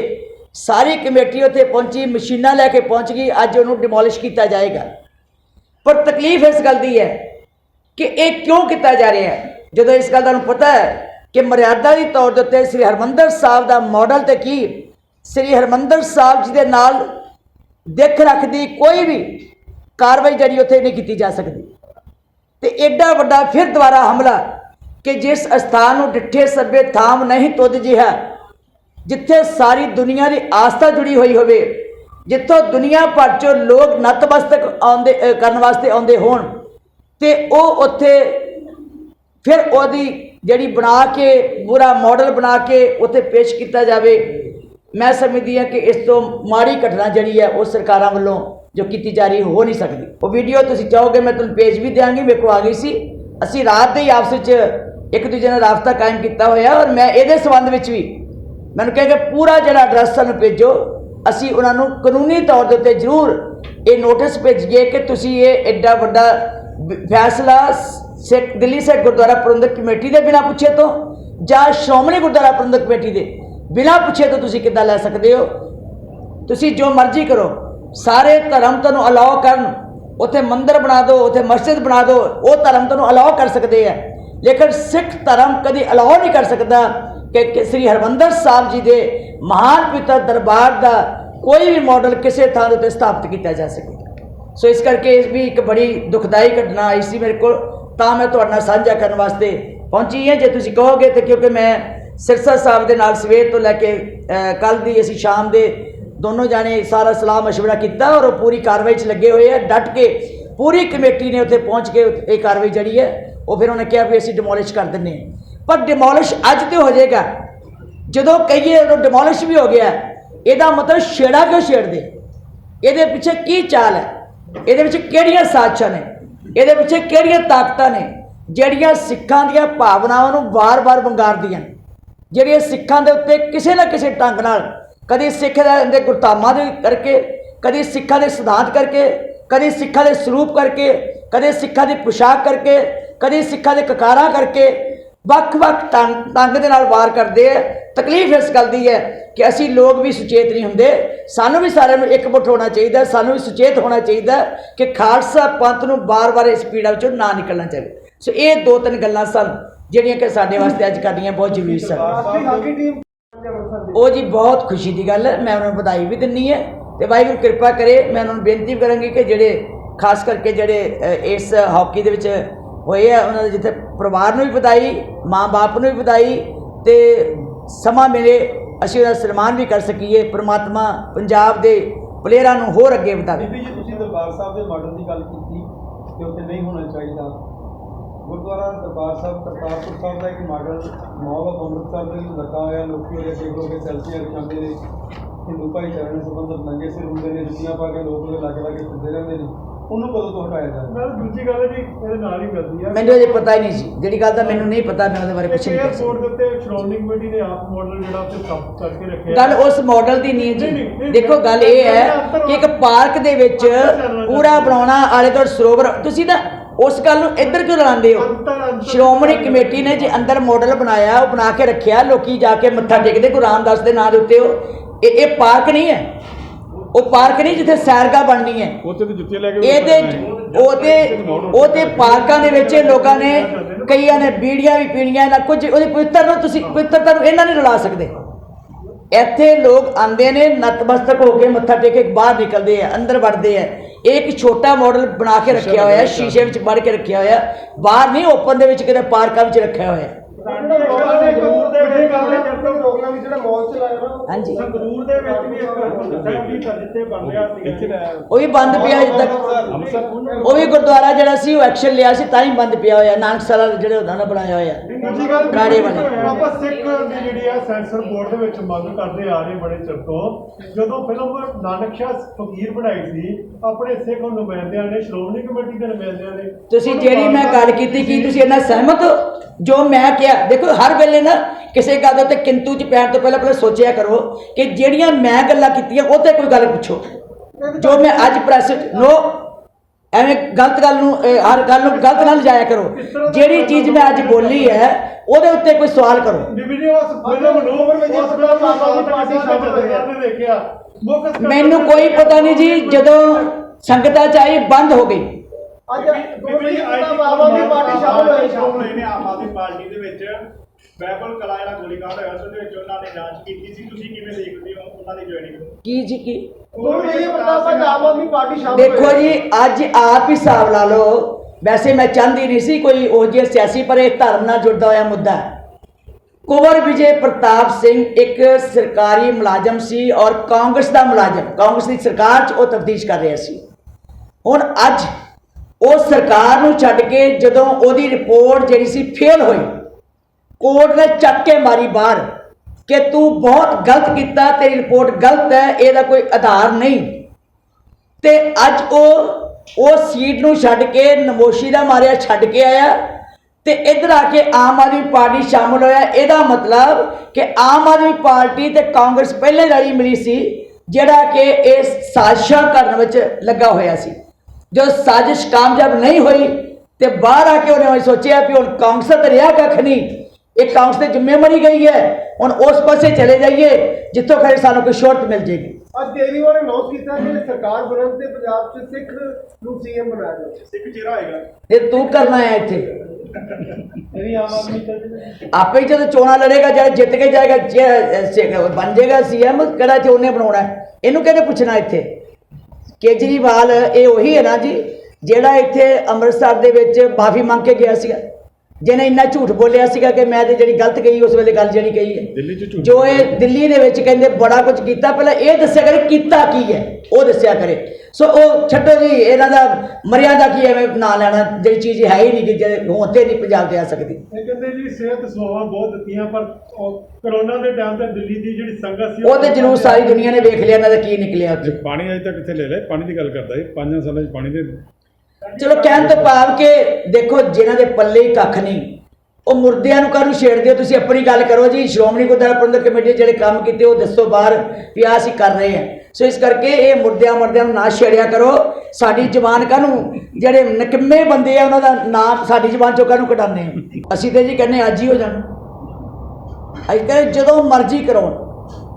B: सारी कमेटी उत्थे पहुंची, मशीनां लैके पहुंच गई, अज उन्होंने डिमोलिश किया जाएगा। पर तकलीफ इस गल की है कि यह क्यों किया जा रहा है, जो इस गल का पता है कि मर्यादा के तौर पर श्री हरमंदर साहब का मॉडल तो की श्री हरमंदर साहब जी के नाल दिख रखती कोई भी कार्रवाई जी उत्थे नहीं की जा सकती। तो एडा वड्डा फिर दोबारा हमला कि जिस अस्थान को डिठे सभ्य थाम नहीं तुद जिहा, जिथे सारी दुनिया की आस्था जुड़ी हुई होवे, जिथों दुनिया भर चो लोग नतमस्तक आउंदे करन वास्ते आउंदे होण, ते ओह उत्थे फिर ओहदी जिहड़ी बना के पूरा मॉडल बना के उत्थे पेश किया जाए। मैं समझदी हाँ कि इस तो माड़ी घटना जिहड़ी है वो सरकारां वल्लों जो की जा रही हो नहीं सकती। वो वीडियो तुसीं चाहोगे मैं तुहानूं पेज भी देंगी, मेरे को आ गई सी। असीं रात दे आपस विच एक दूजे नाल राबता कायम किया होया और मैं ये संबंध में भी मैंने कहा कि पूरा जो एड्रैस सानूं भेजो, असीं उन्होंने कानूनी तौर के उत्ते जरूर ये नोटिस भेजिए कि तुसीं ये एडा वड्डा फैसला सिख दिल्ली सिख गुरुद्वारा प्रबंधक कमेटी के बिना पुछे तो जां श्रोमणी गुरुद्वारा प्रबंधक कमेटी के बिना पुछे तो तुसीं किद्दां लै सकदे हो। तुसीं जो मर्जी करो, सारे धर्म तुहानूं अलाउ करन, उत्थे मंदिर बना दो, उत्थे मस्जिद बना दो, वो धर्म तुहानूं अलाउ कर सकते हैं, लेकिन सिख धर्म कभी अलाउ नहीं कर सकता कि श्री हरमंदर साहब जी के महान पिता दरबार का कोई भी मॉडल किसी थां उत्ते स्थापित किया जा सके। सो इस करके इस भी एक बड़ी दुखदाई घटना आई सी मेरे को, तां मैं तुहाडे नाल साझा करने वास्ते पहुंची है। जे तुसीं कहोगे तो क्योंकि मैं सिरसा साहब के नाल सवेर तो लैके कल दी असीं शाम दे दोनों जाने सारा सलाह मशवरा किया और पूरी कार्रवाई च लगे हुए हैं डट के। पूरी कमेटी ने उत्थे पहुँच के ये कार्रवाई जी है वो फिर उन्हें कहा भी असीं डिमोलिश कर दें। पर डिमोलिश अज तो हो जाएगा, जो कहिए तो डिमोलिश भी हो गया, यदा मतलब छेड़ा क्यों छेड़ते, ये पिछे की चाल है, ये किहड़ियां साजिशां ने, ये पिछे किहड़ियां ताकतां ने जिहड़ियां सिखां दीयां भावनावां नूं बार बार वंगारदियां, जिहड़ियां सिखां दे उत्ते किसी न किसी ढंग नाल कदी सिख दे गुरधामां दे करके, कदी सिखां दे सिद्धांत करके, कदी सिखां दे सरूप करके, कदी सिखां दी पोशाक करके, कदी सिखां दे ककारां करके ਵੱਖ-ਵੱਖ ढंग दे नाल वार करते हैं। तकलीफ इस गल दी है कि असी लोग भी सुचेत नहीं होंदे, सानू भी सारे एकमुठ होना चाहिए, सानू भी सुचेत होना चाहिए कि खालसा पंथ नूं बार-बार इस पीड़ा विचों ना निकलना चाहिए। सो ये दो तीन गल्लां सन जिहड़ियां कि साडे वास्ते अज करनियां बहुत जरूरी सन। वो जी बहुत खुशी की गल है, मैं उन्होंने बधाई भी दिनी है तो वाहिगुरू कृपा करे। मैं उन्होंने बेनती करांगी कि जिहड़े खास करके जिहड़े इस हॉकी दे विच होए है उन्होंने जिथे परिवार नूं भी बधाई, माँ बाप नूं भी बधाई, तो समा मिले असीं उहदा सन्मान भी कर सकीए। परमात्मा पंजाब के प्लेयरां नूं होर अगे वधावे।
C: बीबी जी तुसीं दरबार साहब के मॉडल की गल कीती कि उत्थे नहीं होना चाहिए, गुरुद्वारा दरबार साहब करतारपुर साहब का एक मॉडल मॉल ऑफ अमृतसर के लिए रखा हुआ, लोग देख लो कि सैल्फियां खिचाते हैं, हिंदू भाईचारे ने संबंधित नंगे सिर होंगे ने, जुत्तियां पा के लोग लागे लागे फिरते रहते हैं, उन्होंने कदों तो हटाया जाए। दूसरी गल है जी ये नाल ही मिलती है,
B: मैंने अजे पता ही नहीं सी, जिहड़ी गल दा मैनूं नहीं पता, मैं उहदे बारे कुछ नहीं कह सकदा।
C: एयरपोर्ट दे उत्ते श्रोमणी कमेटी ने आप मॉडल जिहड़ा उत्ते स्थापित करके रखिਆ
B: गल उस मॉडल की नहीं जी। देखो गल ये है कि एक पार्क दे विच पूरा बनाउणा आले दुआले सरोवर, तुसीं ना उस गल नूं इधर क्यों लांदे हो। श्रोमणी कमेटी ने जी अंदर मॉडल बनाया, वो बना के रखिਆ, लोकी जाके मत्था टेकदे गुरु रामदास दे नां दे उत्ते। ये पार्क नहीं है, वो पार्क नहीं जिथे सैरगाह बननी है, ये पार्कों के विच लोगों ने कईयां ने बीड़ियां भी पीणियां ना कुछ पवित्रता इन्हां नहीं रुला सकते। इत्थे लोग आते हैं नतमस्तक होकर मत्था टेक के बाहर निकलते हैं, अंदर वड़ते हैं। एक छोटा मॉडल बना के रखा हुआ है, शीशे में बड़ के रखा हुआ, बाहर नहीं ओपन दे विच किते पार्कां विच रखा हुआ है। हाँ जी वो भी बंद पिया अजे तक, वो भी गुरुद्वारा जिहड़ा सी एक्शन लिया सी तां ही बंद पिया होया। नानकसरा जिहड़े उन्होंने बनाया होया राड़े वाले।
C: ਆਪਾਂ ਸਿੱਖ ਦੀ ਜਿਹੜੀ ਆ ਸੈਂਸਰ ਬੋਰਡ ਦੇ ਵਿੱਚ ਮੰਗ ਕਰਦੇ ਆ ਰਹੇ ਬੜੇ ਚਿਰ ਤੋਂ, ਜਦੋਂ ਫਿਲਮ ਨਾਨਕ ਸ਼ਾਹ ਫਕੀਰ ਬਣਾਈ ਸੀ ਆਪਣੇ ਸਿੱਖ ਨੁਮਾਇੰਦਿਆਂ ਨੇ, ਸ਼੍ਰੋਮਣੀ ਕਮੇਟੀ ਦੇ ਨੁਮਾਇੰਦਿਆਂ ਨੇ,
B: ਤੁਸੀਂ ਜਿਹੜੀ ਮੈਂ ਗੱਲ ਕੀਤੀ ਕੀ ਤੁਸੀਂ ਇਹਨਾਂ ਸਹਿਮਤ ਹੋ ਜੋ ਮੈਂ ਕਿਹਾ। ਦੇਖੋ ਹਰ ਵੇਲੇ ਨਾ ਕਿਸੇ ਗੱਲ ਦੇ ਉੱਤੇ ਕਿੰਤੂ ਚ ਪੈਣ ਤੋਂ ਪਹਿਲਾਂ ਸੋਚਿਆ ਕਰੋ ਕਿ ਜਿਹੜੀਆਂ ਮੈਂ ਗੱਲਾਂ ਕੀਤੀਆਂ ਉਹ ਤੇ ਕੋਈ ਗੱਲ ਪੁੱਛੋ। ਜੋ ਮੈਂ ਅੱਜ ਪ੍ਰੈਸ नो ਐਵੇਂ ਗਲਤ ਗੱਲ ਨੂੰ ਹਰ ਗੱਲ ਨੂੰ ਗਲਤ ਨਾਲ ਜਾਇਆ ਕਰੋ। ਜਿਹੜੀ ਚੀਜ਼ ਮੈਂ ਅੱਜ ਬੋਲੀ ਹੈ ਉਹਦੇ ਉੱਤੇ ਕੋਈ ਸਵਾਲ ਕਰੋ। ਮੈਨੂੰ ਕੋਈ ਪਤਾ ਨਹੀਂ ਜੀ, ਜਦੋਂ ਸੰਗਤਾਂ ਚ ਆਈ ਬੰਦ ਹੋ ਗਈ।
D: ਅੱਜ ਆਮ ਆਦਮੀ ਪਾਰਟੀ ਸ਼ਾਮਲ ਹੋਏ ਨੇ। ਆਮ ਆਦਮੀ ਪਾਰਟੀ ਦੇ ਵਿੱਚ ਬਹਿਬਲ ਕਲਾ ਜਿਹੜਾ ਗੋਲੀकांड ਹੋਇਆ ਸੀ ਉਹਦੇ ਵਿੱਚ ਉਹਨਾਂ ਨੇ ਜਾਂਚ ਕੀਤੀ ਸੀ, ਤੁਸੀਂ ਕਿਵੇਂ ਦੇਖਦੇ ਹੋ ਉਹਨਾਂ ਦੀ ਜੁਆਇਨਿੰਗ ਨੂੰ?
B: ਕੀ ਜੀ ਕੀ
D: ਆਮ ਆਦਮੀ ਪਾਰਟੀ ਸ਼ਾਮਲ
B: ਦੇਖੋ ਜੀ, ਅੱਜ ਆਪ ਹੀ ਹਿਸਾਬ ਲਾ ਲਓ। ਵੈਸੇ ਮੈਂ ਚਾਹੁੰਦੀ ਨਹੀਂ ਸੀ ਕੋਈ ਉਹ ਜਿਹੇ ਸਿਆਸੀ, ਪਰ ਇਹ ਧਰਮ ਨਾਲ ਜੁੜਦਾ ਹੋਇਆ ਮੁੱਦਾ ਹੈ। ਕੁੰਵਰ ਵਿਜੇ ਪ੍ਰਤਾਪ ਸਿੰਘ ਇੱਕ ਸਰਕਾਰੀ ਮੁਲਾਜ਼ਮ ਸੀ ਔਰ ਕਾਂਗਰਸ ਦਾ ਮੁਲਾਜ਼ਮ, ਕਾਂਗਰਸ ਦੀ ਸਰਕਾਰ 'ਚ ਉਹ ਤਫਤੀਸ਼ ਕਰ ਰਿਹਾ ਸੀ। ਹੁਣ ਅੱਜ ਉਹ ਸਰਕਾਰ ਨੂੰ ਛੱਡ ਕੇ ਜਦੋਂ ਉਹਦੀ ਰਿਪੋਰਟ ਜਿਹੜੀ ਸੀ ਫੇਲ ਹੋਈ, ਕੋਰਟ ਨੇ ਚੱਕ ਕੇ ਮਾਰੀ ਬਾਹਰ ਕਿ ਤੂੰ ਬਹੁਤ ਗਲਤ ਕੀਤਾ, ਤੇਰੀ ਰਿਪੋਰਟ ਗਲਤ ਹੈ, ਇਹਦਾ ਕੋਈ ਆਧਾਰ ਨਹੀਂ। ਤੇ ਅੱਜ ਉਹ ਸੀਟ ਨੂੰ ਛੱਡ ਕੇ ਨਮੋਸ਼ੀ ਦਾ ਮਾਰਿਆ ਛੱਡ ਕੇ ਆਇਆ ਤੇ ਇੱਧਰ ਆ ਕੇ ਆਮ ਆਦਮੀ ਪਾਰਟੀ ਸ਼ਾਮਲ ਹੋਇਆ। ਇਹਦਾ ਮਤਲਬ ਕਿ ਆਮ ਆਦਮੀ ਪਾਰਟੀ ਤੇ ਕਾਂਗਰਸ ਪਹਿਲੇ ਲੜੀ ਮਿਲੀ ਸੀ, ਜਿਹੜਾ ਕਿ ਇਸ ਸਾਜ਼ਿਸ਼ਾਂ ਕਰਨ ਵਿੱਚ ਲੱਗਾ ਹੋਇਆ ਸੀ। ਜੋ ਸਾਜ਼ਿਸ਼ ਕਾਮਯਾਬ ਨਹੀਂ ਹੋਈ ਤੇ ਬਾਹਰ ਆ ਕੇ ਉਹਨੇ ਸੋਚਿਆ ਵੀ ਹੁਣ ਕਾਂਗਰਸ ਤਾਂ ਰਿਹਾ ਕੱਖ ਨਹੀਂ, ਇਹ ਕਾਂਗਰਸ ਤੇ ਜ਼ਿੰਮੇਵਾਰੀ ਗਈ ਹੈ, ਹੁਣ ਉਸ ਪਾਸੇ ਚਲੇ ਜਾਈਏ ਜਿੱਥੋਂ ਖਰੇ ਸਾਨੂੰ ਕੋਈ ਸ਼ੋਰਤ ਮਿਲ ਜੇਗੀ।
D: ਅੱਜ ਕੇਜਰੀਵਾਲ ਨੇ ਅਨਾਉਂਸ ਕੀਤਾ ਕਿ ਸਰਕਾਰ ਬਣਨ ਤੇ ਪੰਜਾਬ 'ਚ ਸਿੱਖ ਨੂੰ ਸੀਐਮ ਬਣਾਇਆ ਜਾਵੇ। ਸਿੱਖ ਚਿਹਰਾ ਆਏਗਾ।
B: ਇਹ ਤੂੰ ਕਰਨਾ ਹੈ ਇੱਥੇ।
C: ਇਹ ਆਮ ਆਦਮੀ
B: ਆਪੇ ਹੀ ਜਦੋਂ ਚੋਣਾਂ ਲੜੇਗਾ, ਜਾਂ ਜਿੱਤ ਕੇ ਜਾਏਗਾ, ਬਣ ਜਾਏਗਾ ਸੀਐਮ, ਕਿਹੜਾ ਚ ਉਹਨੇ ਬਣਾਉਣਾ ਹੈ? ਇਹਨੂੰ ਕਿਹਨੇ ਪੁੱਛਣਾ? ਇੱਥੇ ਕੇਜਰੀਵਾਲ ਇਹ ਉਹੀ ਹੈ ਨਾ ਜੀ, ਜਿਹੜਾ ਇੱਥੇ ਅੰਮ੍ਰਿਤਸਰ ਦੇ ਵਿੱਚ ਮਾਫੀ ਮੰਗ ਕੇ ਗਿਆ ਸੀਗਾ, ਜਿਹਨੇ ਇੰਨਾ ਝੂਠ ਬੋਲਿਆ ਸੀਗਾ ਕਿ ਮੈਂ ਤੇ ਜਿਹੜੀ ਗਲਤ ਕਹੀ ਉਸ ਵੇਲੇ ਗੱਲ ਜਿਹੜੀ ਕਹੀ ਹੈ, ਜੋ ਇਹ ਦਿੱਲੀ ਦੇ ਵਿੱਚ ਕਹਿੰਦੇ ਬੜਾ ਕੁਝ ਕੀਤਾ, ਪਹਿਲਾਂ ਇਹ ਦੱਸਿਆ ਕਰੇ ਕੀਤਾ ਕੀ ਹੈ, ਉਹ ਦੱਸਿਆ ਕਰੇ। ਸੋ ਉਹ ਛੱਡੋ ਜੀ, ਇਹਨਾਂ ਦਾ ਮਰਿਆਦਾ ਕੀ ਐਵੇਂ ਨਾਂ ਲੈਣਾ, ਜਿਹੜੀ ਚੀਜ਼ ਹੈ ਹੀ ਨਹੀਂ ਕਿ ਜਿਹੜੇ ਹੁਣ ਤੇ ਨਹੀਂ ਪੰਜਾਬ ਤੇ ਆ ਸਕਦੀ।
C: ਇਹ ਕਹਿੰਦੇ ਜੀ ਸਿਹਤ ਸੇਵਾਵਾਂ ਬਹੁਤ ਦਿੱਤੀਆਂ, ਪਰ ਕਰੋਨਾ ਦੇ ਟਾਈਮ ਤੇ ਦਿੱਲੀ ਦੀ ਜਿਹੜੀ ਸੰਗਤ ਸੀ
B: ਉਹਦੇ ਜਲੂਸ ਸਾਰੀ ਦੁਨੀਆ ਨੇ ਵੇਖ ਲਿਆ, ਇਹਨਾਂ ਦਾ ਕੀ ਨਿਕਲਿਆ ਉੱਥੇ।
E: ਪਾਣੀ ਅਜੇ ਤੱਕ ਕਿੱਥੇ ਲੈ ਲਿਆ? ਪਾਣੀ ਦੀ ਗੱਲ ਕਰਦਾ ਜੀ, 5 ਸਾਲਾਂ 'ਚ ਪਾਣੀ ਦੇ।
B: ਚਲੋ ਕਹਿਣ ਤੋਂ ਭਾਵ ਕਿ ਦੇਖੋ, ਜਿਨ੍ਹਾਂ ਦੇ ਪੱਲੇ ਹੀ ਕੱਖ ਨਹੀਂ, ਉਹ ਮੁਰਦਿਆਂ ਨੂੰ ਕਾਹਨੂੰ ਛੇੜਦੇ ਹੋ? ਤੁਸੀਂ ਆਪਣੀ ਗੱਲ ਕਰੋ ਜੀ। ਸ਼੍ਰੋਮਣੀ ਗੁਰਦੁਆਰਾ ਪ੍ਰਬੰਧਕ ਕਮੇਟੀ ਜਿਹੜੇ ਕੰਮ ਕੀਤੇ ਉਹ ਦੱਸੋ ਬਾਹਰ ਵੀ ਆਹ ਅਸੀਂ ਕਰ ਰਹੇ ਹਾਂ। ਸੋ ਇਸ ਕਰਕੇ ਇਹ ਮੁਰਦਿਆਂ ਨੂੰ ਨਾ ਛੇੜਿਆ ਕਰੋ। ਸਾਡੀ ਜ਼ਬਾਨ ਕਾਹਨੂੰ, ਜਿਹੜੇ ਨਿਕੰਮੇ ਬੰਦੇ ਆ ਉਹਨਾਂ ਦਾ ਨਾਮ ਸਾਡੀ ਜ਼ਬਾਨ ਚੋਂ ਕਾਹਨੂੰ ਕਢਾਉਂਦੇ ਆ? ਅਸੀਂ ਤੇ ਜੀ ਕਹਿੰਦੇ ਅੱਜ ਹੀ ਹੋ ਜਾਣ, ਅਸੀਂ ਕਹਿੰਦੇ ਜਦੋਂ ਮਰਜ਼ੀ ਕਰਾਉਣ,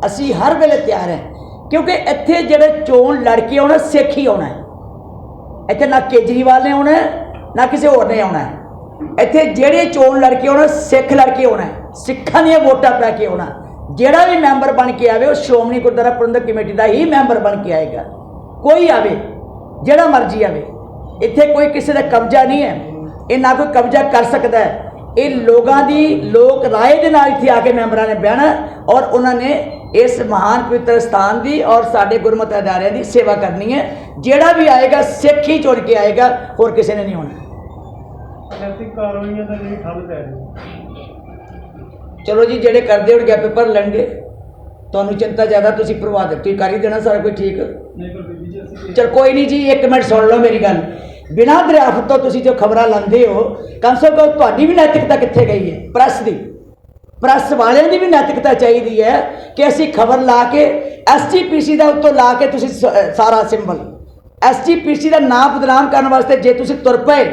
B: ਅਸੀਂ ਹਰ ਵੇਲੇ ਤਿਆਰ ਹਾਂ। ਕਿਉਂਕਿ ਇੱਥੇ ਜਿਹੜੇ ਚੋਣ ਲੜ ਕੇ ਆਉਣਾ ਸਿੱਖ ਹੀ ਆਉਣਾ ਹੈ। ਇੱਥੇ ਨਾ ਕੇਜਰੀਵਾਲ ਨੇ ਆਉਣਾ ਨਾ ਕਿਸੇ ਹੋਰ ਨੇ ਆਉਣਾ। ਇੱਥੇ ਜਿਹੜੇ ਚੋਣ ਲੜ ਕੇ ਆਉਣਾ ਸਿੱਖ ਲੜ ਕੇ ਆਉਣਾ, ਸਿੱਖਾਂ ਦੀਆਂ ਵੋਟਾਂ ਪੈ ਕੇ ਆਉਣਾ। ਜਿਹੜਾ ਵੀ ਮੈਂਬਰ ਬਣ ਕੇ ਆਵੇ ਉਹ ਸ਼੍ਰੋਮਣੀ ਗੁਰਦੁਆਰਾ ਪ੍ਰਬੰਧਕ ਕਮੇਟੀ ਦਾ ਹੀ ਮੈਂਬਰ ਬਣ ਕੇ ਆਏਗਾ। ਕੋਈ ਆਵੇ, ਜਿਹੜਾ ਮਰਜ਼ੀ ਆਵੇ, ਇੱਥੇ ਕੋਈ ਕਿਸੇ ਦਾ ਕਬਜ਼ਾ ਨਹੀਂ ਹੈ, ਇਹ ਨਾ ਕੋਈ ਕਬਜ਼ਾ ਕਰ ਸਕਦਾ ਹੈ। ਇਹ ਲੋਕਾਂ ਦੀ ਲੋਕ ਰਾਏ ਦੇ ਨਾਲ ਇੱਥੇ ਆ ਕੇ ਮੈਂਬਰਾਂ ਨੇ ਬਹਿਣਾ ਔਰ ਉਹਨਾਂ ਨੇ ਇਸ ਮਹਾਨ ਪਵਿੱਤਰ ਸਥਾਨ ਦੀ ਔਰ ਸਾਡੇ ਗੁਰਮਤਿ ਅਦਾਰਿਆਂ ਦੀ ਸੇਵਾ ਕਰਨੀ ਹੈ। ਜਿਹੜਾ ਵੀ ਆਏਗਾ ਸਿੱਖ ਹੀ ਚੁਣ ਕੇ ਆਏਗਾ, ਹੋਰ ਕਿਸੇ ਨੇ ਨਹੀਂ ਆਉਣਾ।
C: ਅਨੈਤਿਕ ਕਾਰਵਾਈਆਂ ਦਾ ਜਿਹੜੀ ਠੱਲ ਪੈ ਰਹੀ।
B: ਚਲੋ ਜੀ, ਜਿਹੜੇ ਕਰਦੇ ਹੋਣਗੇ ਪੇਪਰ ਲੈਣਗੇ, ਤੁਹਾਨੂੰ ਚਿੰਤਾ ਜ਼ਿਆਦਾ, ਤੁਸੀਂ ਪ੍ਰਵਾਹ ਤੁਸੀਂ ਕਰ ਹੀ ਦੇਣਾ ਸਾਰਾ ਕੁਝ ਠੀਕ।
C: ਨਹੀਂ ਪਰ ਬੀਬੀ ਜੀ ਅਸੀਂ
B: ਚਲ ਕੋਈ ਨਹੀਂ ਜੀ, ਇੱਕ ਮਿੰਟ ਸੁਣ ਲਓ ਮੇਰੀ ਗੱਲ। ਬਿਨਾਂ ਦਰਿਆਫਤ ਤੋਂ ਤੁਸੀਂ ਜੋ ਖਬਰਾਂ ਲਾਉਂਦੇ ਹੋ, ਕਮ ਸੇ ਕਮ ਤੁਹਾਡੀ ਵੀ ਨੈਤਿਕਤਾ ਕਿੱਥੇ ਗਈ ਹੈ? ਪ੍ਰੈਸ ਦੀ, ਪ੍ਰੈਸ ਵਾਲਿਆਂ ਦੀ ਵੀ ਨੈਤਿਕਤਾ ਚਾਹੀਦੀ ਹੈ ਕਿ ਅਸੀਂ ਖਬਰ ਲਾ ਕੇ SGPC ਦਾ ਉੱਤੋਂ ਲਾ ਕੇ ਤੁਸੀਂ ਸਾਰਾ ਸਿੰਬਲ SGPC ਦਾ ਨਾਮ ਬਦਨਾਮ ਕਰਨ ਵਾਸਤੇ ਜੇ ਤੁਸੀਂ ਤੁਰ ਪਏ,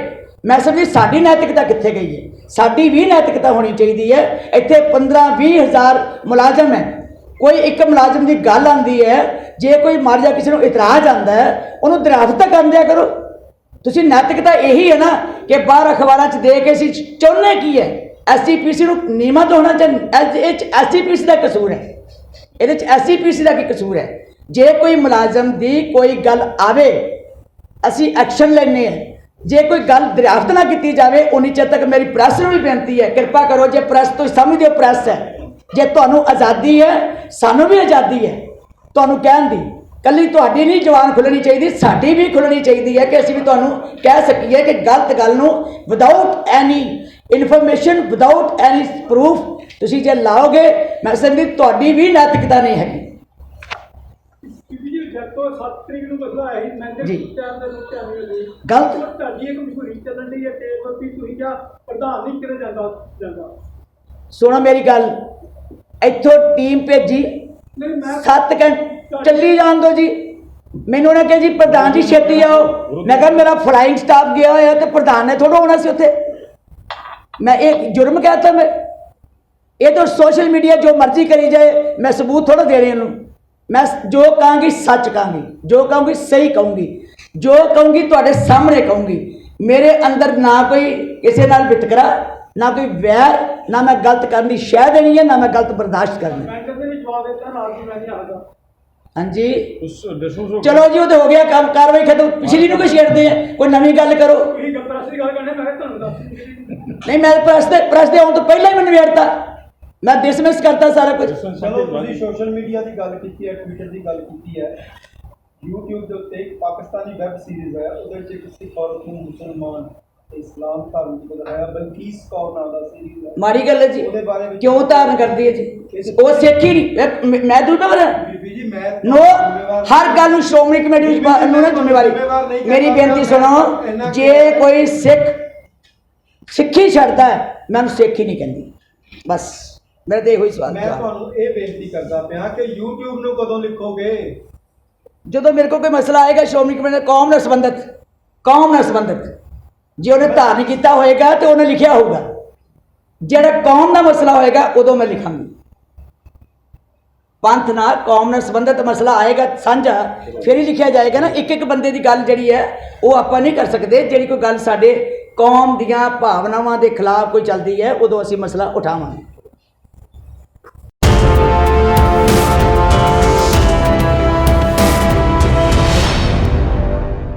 B: ਮੈਂ ਸਮਝੀ ਸਾਡੀ ਨੈਤਿਕਤਾ ਕਿੱਥੇ ਗਈ ਹੈ? ਸਾਡੀ ਵੀ ਨੈਤਿਕਤਾ ਹੋਣੀ ਚਾਹੀਦੀ ਹੈ। ਇੱਥੇ 15-20 ਹਜ਼ਾਰ ਮੁਲਾਜ਼ਮ ਹੈ, ਕੋਈ ਇੱਕ ਮੁਲਾਜ਼ਮ ਦੀ ਗੱਲ ਆਉਂਦੀ ਹੈ, ਜੇ ਕੋਈ ਮਾਰ ਜਾ ਕਿਸੇ ਨੂੰ ਇਤਰਾਜ਼ ਆਉਂਦਾ ਹੈ, ਉਹਨੂੰ ਦਰਿਆਫਤ ਤਾਂ ਕਰ ਦਿਆ ਕਰੋ। ਤੁਸੀਂ ਨੈਤਿਕਤਾ ਇਹੀ ਹੈ ਨਾ ਕਿ ਬਾਹਰ ਅਖਬਾਰਾਂ 'ਚ ਦੇ ਕੇ ਅਸੀਂ ਚਾਹੁੰਦੇ ਕੀ ਹੈ? SGPC ਨੂੰ ਨਿਯਮਤ ਹੋਣਾ ਚਾਹੀਦਾ। SGPC ਦਾ ਕਸੂਰ ਹੈ, ਇਹਦੇ 'ਚ SGPC ਦਾ ਕੀ ਕਸੂਰ ਹੈ? ਜੇ ਕੋਈ ਮੁਲਾਜ਼ਮ ਦੀ ਕੋਈ ਗੱਲ ਆਵੇ, ਅਸੀਂ ਐਕਸ਼ਨ ਲੈਂਦੇ ਹਾਂ। ਜੇ ਕੋਈ ਗੱਲ ਦਰਿਆਫਤ ਨਾ ਕੀਤੀ ਜਾਵੇ, ਉਨੀ ਚਿਰ ਤੱਕ ਮੇਰੀ ਪ੍ਰੈਸ ਨੂੰ ਵੀ ਬੇਨਤੀ ਹੈ, ਕਿਰਪਾ ਕਰੋ, ਜੇ ਪ੍ਰੈਸ ਤੁਸੀਂ ਸਮਝਦੇ ਹੋ ਪ੍ਰੈਸ ਹੈ, ਜੇ ਤੁਹਾਨੂੰ ਆਜ਼ਾਦੀ ਹੈ, ਸਾਨੂੰ ਵੀ ਆਜ਼ਾਦੀ ਹੈ ਤੁਹਾਨੂੰ ਕਹਿਣ ਦੀ। ਕੱਲੀ ਤੁਹਾਡੀ ਨਹੀਂ ਜ਼ੁਬਾਨ ਖੁੱਲ੍ਹਣੀ ਚਾਹੀਦੀ, ਸਾਡੀ ਵੀ ਖੁੱਲ੍ਹਣੀ ਚਾਹੀਦੀ ਹੈ ਕਿ ਅਸੀਂ ਵੀ ਤੁਹਾਨੂੰ ਕਹਿ ਸਕੀਏ ਕਿ ਗਲਤ ਗੱਲ ਨੂੰ ਵਿਦਾਊਟ ਐਨੀ ਇਨਫੋਰਮੇਸ਼ਨ, ਵਿਦਾਊਟ ਐਨੀ ਪ੍ਰੂਫ ਤੁਸੀਂ ਜੇ ਲਾਓਗੇ, ਮੈਂ ਸਮਝਦੀ ਤੁਹਾਡੀ ਵੀ ਨੈਤਿਕਤਾ ਨਹੀਂ ਹੈਗੀ।
C: ਜਦ ਤੋਂ 7 ਤਰੀਕ ਨੂੰ ਮਸਲਾ ਆਇਆ ਸੀ, ਮੈਂ
B: ਜੀ।
C: ਧਿਆਨ ਦੇ ਲੋਕ ਧਿਆਨ ਨਹੀਂ ਦੇ
B: ਗਲਤ
C: ਤੁਹਾਡੀ ਇੱਕ ਮਸ਼ਹੂਰੀ ਚੱਲਣ ਦੀ ਹੈ ਕਿ ਵੀ ਤੁਸੀਂ ਜਾਂ ਪ੍ਰਧਾਨ ਨਹੀਂ ਕਿਹਾ ਜਾਂਦਾ।
B: ਸੁਣੋ ਮੇਰੀ ਗੱਲ, ਇੱਥੋਂ ਟੀਮ ਭੇਜੀ,
C: ਨਹੀਂ ਮੈਂ
B: 7 ਘੰਟੇ ਚੱਲੀ ਜਾਣ ਦਿਓ ਜੀ, ਮੈਨੂੰ ਉਹਨੇ ਕਿਹਾ ਜੀ ਪ੍ਰਧਾਨ ਜੀ ਛੇਤੀ ਆਓ। ਮੈਂ ਕਿਹਾ ਮੇਰਾ ਫਲਾਈਂਗ ਸਟਾਫ ਗਿਆ ਹੋਇਆ ਤੇ ਪ੍ਰਧਾਨ ਨੇ ਥੋੜਾ ਹੋਣਾ ਸੀ ਉੱਥੇ। ਮੈਂ ਇਹ ਜੁਰਮ ਕਹਿਤਾ ਮੈਂ? ਇਹ ਤਾਂ ਸੋਸ਼ਲ ਮੀਡੀਆ ਜੋ ਮਰਜ਼ੀ ਕਰੀ ਜਾਏ, ਮੈਂ ਸਬੂਤ ਥੋੜਾ ਦੇਣੇ ਇਹਨੂੰ। ਮੈਂ ਜੋ ਕਹਾਂਗੀ ਸੱਚ ਕਹਾਂਗੀ, ਜੋ ਕਹਾਂਗੀ ਸਹੀ ਕਹਾਂਗੀ, ਜੋ ਕਹਾਂਗੀ ਤੁਹਾਡੇ ਸਾਹਮਣੇ ਕਹਾਂਗੀ। ਮੇਰੇ ਅੰਦਰ ਨਾ ਕੋਈ ਕਿਸੇ ਨਾਲ ਵਿਤਕਰਾ, ਨਾ ਕੋਈ ਵੈਰ, ਨਾ ਮੈਂ ਗਲਤ ਕਰਨ ਦੀ ਸ਼ਹਿ ਦੇਣੀ ਹੈ, ਨਾ ਮੈਂ ਗਲਤ ਬਰਦਾਸ਼ਤ ਕਰਨੀ। ਹਾਂਜੀ
E: ਦੱਸੋ
B: ਚਲੋ ਜੀ, ਉਹ ਤਾਂ ਹੋ ਗਿਆ ਕੰਮ, ਕਾਰਵਾਈ ਖਤਮ। ਪਿਛਲੀ ਨੂੰ ਕੋਈ ਛੇੜਦੇ ਆ, ਕੋਈ ਨਵੀਂ ਗੱਲ ਕਰੋ। ਨਹੀਂ, ਮੈਂ ਪ੍ਰੈਸ ਦੇ ਆਉਣ ਤੋਂ ਪਹਿਲਾਂ ਹੀ ਮੈਨੂੰ ਨਿਬੇੜਤਾ, ਮੈਂ ਡਿਸਮਿਸ ਕਰਤਾ ਸਾਰਾ ਕੁਝ।
C: ਚਲੋ ਤੁਸੀਂ ਸੋਸ਼ਲ ਮੀਡੀਆ ਦੀ ਗੱਲ ਕੀਤੀ ਹੈ, ਟਵਿੱਟਰ ਦੀ ਗੱਲ ਕੀਤੀ ਹੈ। YouTube ਦੇ ਉੱਤੇ ਇੱਕ ਪਾਕਿਸਤਾਨੀ ਵੈਬ ਸੀਰੀਜ਼ ਹੈ, ਉਹਦੇ ਵਿੱਚ ਇੱਕ ਸਿੱਖ ਔਰਤ ਨੂੰ ਮੁਸਲਮਾਨ ਤੇ ਇਸਲਾਮ ਧਰਮ ਚ ਬਦਲਾਇਆ। ਬਲਕੀਸ ਕੌਰ ਨਾਮ ਦਾ ਸੀਰੀਜ਼ ਹੈ।
B: ਮਾੜੀ ਗੱਲ ਹੈ ਜੀ,
C: ਉਹਦੇ ਬਾਰੇ ਵਿੱਚ
B: ਕਿਉਂ ਧਾਰਨ ਕਰਦੀ ਹੈ ਜੀ? ਉਹ ਸਿੱਖ ਹੀ ਨਹੀਂ। ਮੈਂ ਜ਼ਿੰਮੇਵਾਰ ਹਾਂ?
C: ਬੀਬੀ ਜੀ ਮੈਂ
B: ਨੋ, ਹਰ ਗੱਲ ਨੂੰ ਸ਼੍ਰੋਮਣੀ ਕਮੇਟੀ ਵਿੱਚ ਨੂੰ ਨਾ ਜ਼ਿੰਮੇਵਾਰੀ। ਮੇਰੀ ਬੇਨਤੀ ਸੁਣੋ, ਜੇ ਕੋਈ ਸਿੱਖੀ ਛੱਡਦਾ ਹੈ, ਮੈਂ ਉਹਨੂੰ ਸਿੱਖ ਹੀ ਨਹੀਂ ਕਹਿੰਦੀ। ਬਸ ਮੇਰੇ ਤੇ ਇਹੋ ਹੀ ਸਵਾਲ
C: ਮੈਂ
B: ਜਵਾਬ।
C: ਤੁਹਾਨੂੰ ਇਹ ਬੇਨਤੀ ਕਰਦਾ ਪਿਆ ਕਿ YouTube ਨੂੰ ਕਦੋਂ ਲਿਖੋਗੇ?
B: ਜਦੋਂ ਮੇਰੇ ਕੋਲ ਕੋਈ ਮਸਲਾ ਆਏਗਾ ਸ਼੍ਰੋਮਣੀ ਕਮੇਟੀ ਕੌਮ ਨਾਲ ਸੰਬੰਧਿਤ, ਜੇ ਉਹਨੇ ਧਾਰਨ ਕੀਤਾ ਹੋਏਗਾ ਤੇ ਉਹਨੇ ਲਿਖਿਆ ਹੋਊਗਾ। ਜਿਹੜਾ ਕੌਮ ਦਾ ਮਸਲਾ ਹੋਏਗਾ ਉਦੋਂ ਮੈਂ ਲਿਖਾਂਗੀ। ਪੰਥ ਨਾਲ ਕੌਮ ਨਾਲ ਸੰਬੰਧਿਤ ਮਸਲਾ ਆਏਗਾ ਸਾਂਝਾ, ਫਿਰ ਹੀ ਲਿਖਿਆ ਜਾਏਗਾ ਨਾ। ਇੱਕ ਇੱਕ ਬੰਦੇ ਦੀ ਗੱਲ ਜਿਹੜੀ ਹੈ ਉਹ ਆਪਾਂ ਨਹੀਂ ਕਰ ਸਕਦੇ। ਜਿਹੜੀ ਕੋਈ ਗੱਲ ਸਾਡੇ ਕੌਮ ਦੀਆਂ ਭਾਵਨਾਵਾਂ ਦੇ ਖਿਲਾਫ ਕੋਈ ਚੱਲਦੀ ਹੈ, ਉਦੋਂ ਅਸੀਂ ਮਸਲਾ ਉਠਾਵਾਂਗੇ।